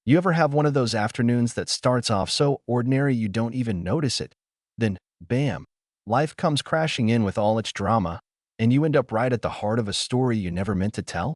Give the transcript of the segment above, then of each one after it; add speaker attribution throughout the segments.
Speaker 1: You ever have one of those afternoons that starts off so ordinary you don't even notice it? Then, bam, life comes crashing in with all its drama, and you end up right at the heart of a story you never meant to tell?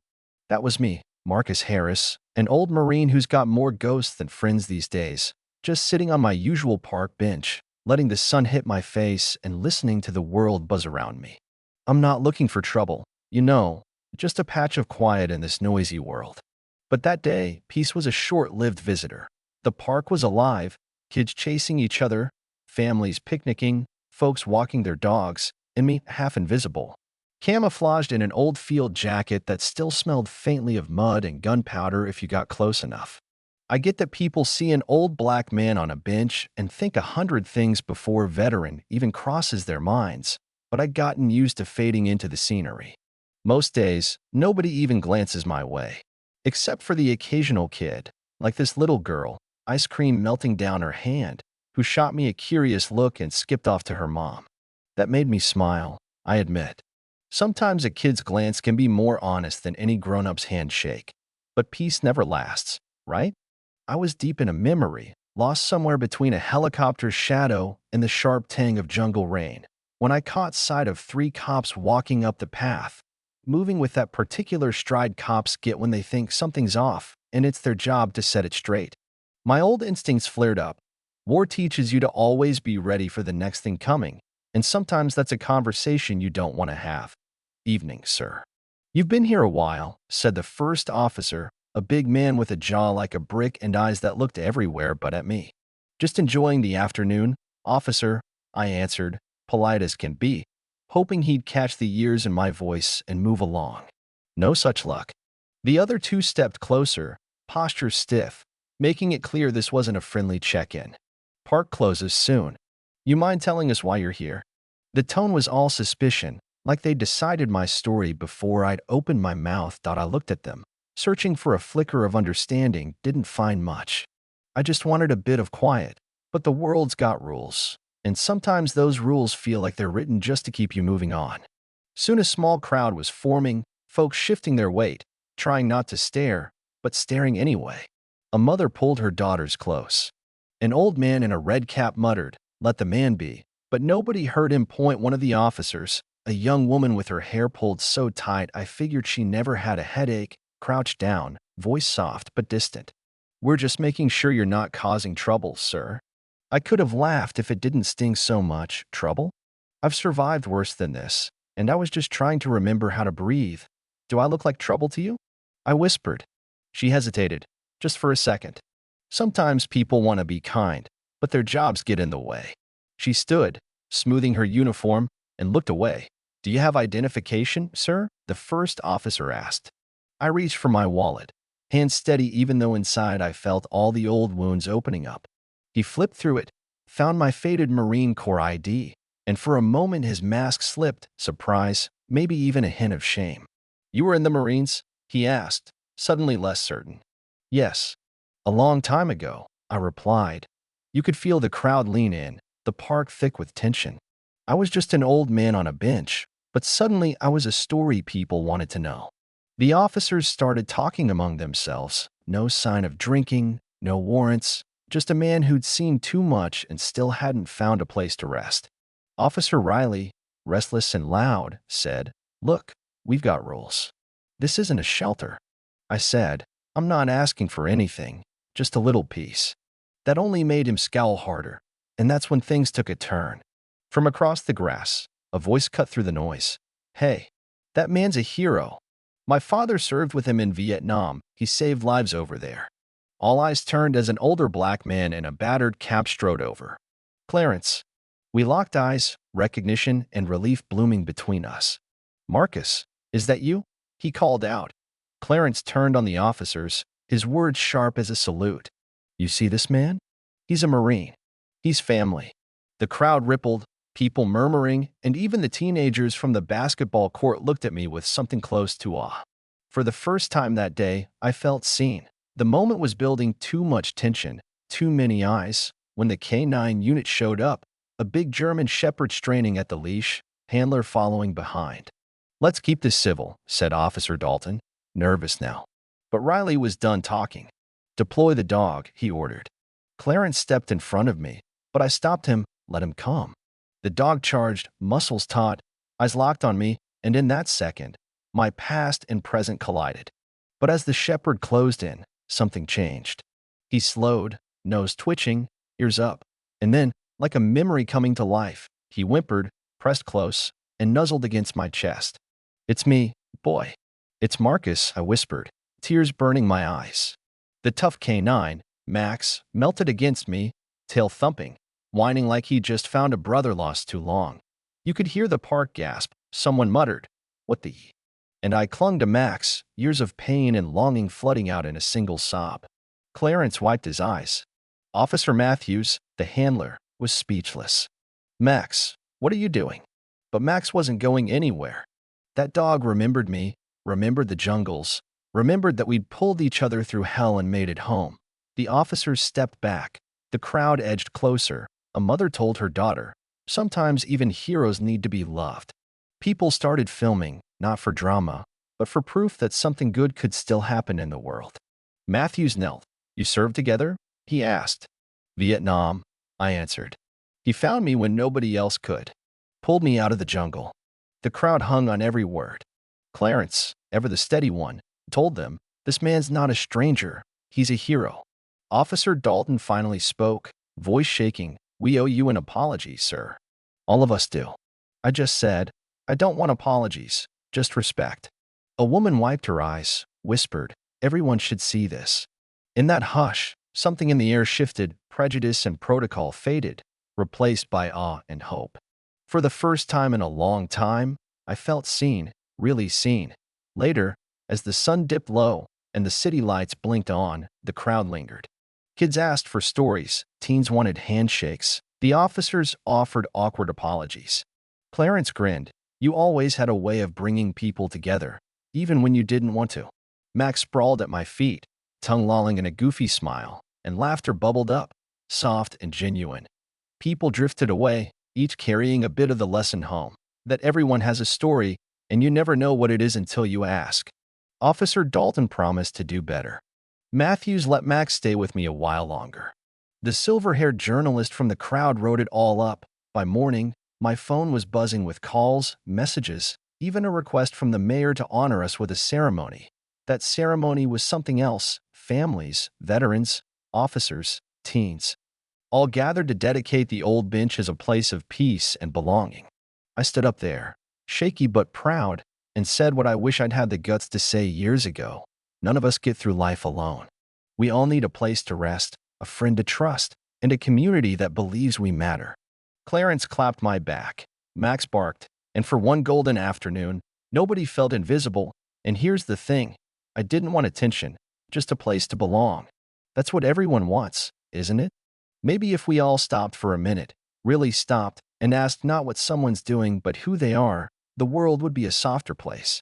Speaker 1: That was me, Marcus Harris, an old Marine who's got more ghosts than friends these days, just sitting on my usual park bench, letting the sun hit my face and listening to the world buzz around me. I'm not looking for trouble, you know, just a patch of quiet in this noisy world. But that day, peace was a short-lived visitor. The park was alive, kids chasing each other, families picnicking, folks walking their dogs, and me half invisible, camouflaged in an old field jacket that still smelled faintly of mud and gunpowder if you got close enough. I get that people see an old black man on a bench and think 100 things before veteran even crosses their minds, but I'd gotten used to fading into the scenery. Most days, nobody even glances my way. Except for the occasional kid, like this little girl, ice cream melting down her hand, who shot me a curious look and skipped off to her mom. That made me smile, I admit. Sometimes a kid's glance can be more honest than any grown-up's handshake. But peace never lasts, right? I was deep in a memory, lost somewhere between a helicopter's shadow and the sharp tang of jungle rain, when I caught sight of three cops walking up the path, moving with that particular stride cops get when they think something's off, and it's their job to set it straight. My old instincts flared up. War teaches you to always be ready for the next thing coming, and sometimes that's a conversation you don't want to have. "Evening, sir." "You've been here a while," said the first officer, a big man with a jaw like a brick and eyes that looked everywhere but at me. "Just enjoying the afternoon, officer," I answered, polite as can be, hoping he'd catch the years in my voice and move along. No such luck. The other two stepped closer, posture stiff, making it clear this wasn't a friendly check-in. "Park closes soon. You mind telling us why you're here?" The tone was all suspicion, like they decided my story before I'd opened my mouth. I looked at them, searching for a flicker of understanding, didn't find much. I just wanted a bit of quiet, but the world's got rules, and sometimes those rules feel like they're written just to keep you moving on. Soon a small crowd was forming, folks shifting their weight, trying not to stare, but staring anyway. A mother pulled her daughters close. An old man in a red cap muttered, "Let the man be," but nobody heard him point. One of the officers, a young woman with her hair pulled so tight I figured she never had a headache, crouched down, voice soft but distant. "We're just making sure you're not causing trouble, sir." I could have laughed if it didn't sting so much. Trouble? I've survived worse than this, and I was just trying to remember how to breathe. "Do I look like trouble to you?" I whispered. She hesitated, just for a second. Sometimes people want to be kind, but their jobs get in the way. She stood, smoothing her uniform, and looked away. "Do you have identification, sir?" the first officer asked. I reached for my wallet, hand steady even though inside I felt all the old wounds opening up. He flipped through it, found my faded Marine Corps ID, and for a moment his mask slipped, surprise, maybe even a hint of shame. "You were in the Marines?" he asked, suddenly less certain. "Yes. A long time ago," I replied. You could feel the crowd lean in, the park thick with tension. I was just an old man on a bench, but suddenly I was a story people wanted to know. The officers started talking among themselves. No sign of drinking, no warrants, just a man who'd seen too much and still hadn't found a place to rest. Officer Riley, restless and loud, said, "Look, we've got rules. This isn't a shelter." I said, "I'm not asking for anything, just a little peace." That only made him scowl harder, and that's when things took a turn. From across the grass, a voice cut through the noise. "Hey, that man's a hero. My father served with him in Vietnam. He saved lives over there." All eyes turned as an older black man in a battered cap strode over. "Clarence." We locked eyes, recognition and relief blooming between us. "Marcus, is that you?" he called out. Clarence turned on the officers, his words sharp as a salute. "You see this man? He's a Marine. He's family." The crowd rippled, people murmuring, and even the teenagers from the basketball court looked at me with something close to awe. For the first time that day, I felt seen. The moment was building too much tension, too many eyes. When the K9 unit showed up, a big German shepherd straining at the leash, handler following behind. "Let's keep this civil," said Officer Dalton, nervous now. But Riley was done talking. "Deploy the dog," he ordered. Clarence stepped in front of me, but I stopped him, let him come. The dog charged, muscles taut, eyes locked on me, and in that second, my past and present collided. But as the shepherd closed in, something changed. He slowed, nose twitching, ears up, and then, like a memory coming to life, he whimpered, pressed close, and nuzzled against my chest. "It's me, boy." "It's Marcus," I whispered, tears burning my eyes. The tough canine, Max, melted against me, tail thumping, whining like he'd just found a brother lost too long. You could hear the park gasp. Someone muttered, "What the?" And I clung to Max, years of pain and longing flooding out in a single sob. Clarence wiped his eyes. Officer Matthews, the handler, was speechless. "Max, what are you doing?" But Max wasn't going anywhere. That dog remembered me, remembered the jungles, remembered that we'd pulled each other through hell and made it home. The officers stepped back. The crowd edged closer. A mother told her daughter, "Sometimes even heroes need to be loved." People started filming, not for drama, but for proof that something good could still happen in the world. Matthews knelt. "You served together?" he asked. "Vietnam," I answered. "He found me when nobody else could. Pulled me out of the jungle." The crowd hung on every word. Clarence, ever the steady one, told them, "This man's not a stranger. He's a hero." Officer Dalton finally spoke, voice shaking. "We owe you an apology, sir." "All of us do." I just said, "I don't want apologies, just respect." A woman wiped her eyes, whispered, "Everyone should see this." In that hush, something in the air shifted, prejudice and protocol faded, replaced by awe and hope. For the first time in a long time, I felt seen, really seen. Later, as the sun dipped low and the city lights blinked on, the crowd lingered. Kids asked for stories, teens wanted handshakes, the officers offered awkward apologies. Clarence grinned. "You always had a way of bringing people together, even when you didn't want to." Max sprawled at my feet, tongue lolling in a goofy smile, and laughter bubbled up, soft and genuine. People drifted away, each carrying a bit of the lesson home, that everyone has a story, and you never know what it is until you ask. Officer Dalton promised to do better. Matthews let Max stay with me a while longer. The silver-haired journalist from the crowd wrote it all up. By morning, my phone was buzzing with calls, messages, even a request from the mayor to honor us with a ceremony. That ceremony was something else. Families, veterans, officers, teens, all gathered to dedicate the old bench as a place of peace and belonging. I stood up there, shaky but proud, and said what I wish I'd had the guts to say years ago. None of us get through life alone. We all need a place to rest, a friend to trust, and a community that believes we matter. Clarence clapped my back. Max barked, and for one golden afternoon, nobody felt invisible. And here's the thing. I didn't want attention, just a place to belong. That's what everyone wants, isn't it? Maybe if we all stopped for a minute, really stopped, and asked not what someone's doing but who they are, the world would be a softer place.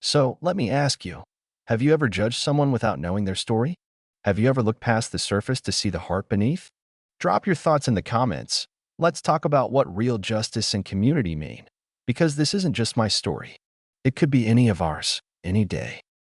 Speaker 1: So, let me ask you, have you ever judged someone without knowing their story? Have you ever looked past the surface to see the heart beneath? Drop your thoughts in the comments. Let's talk about what real justice and community mean. Because this isn't just my story. It could be any of ours, any day.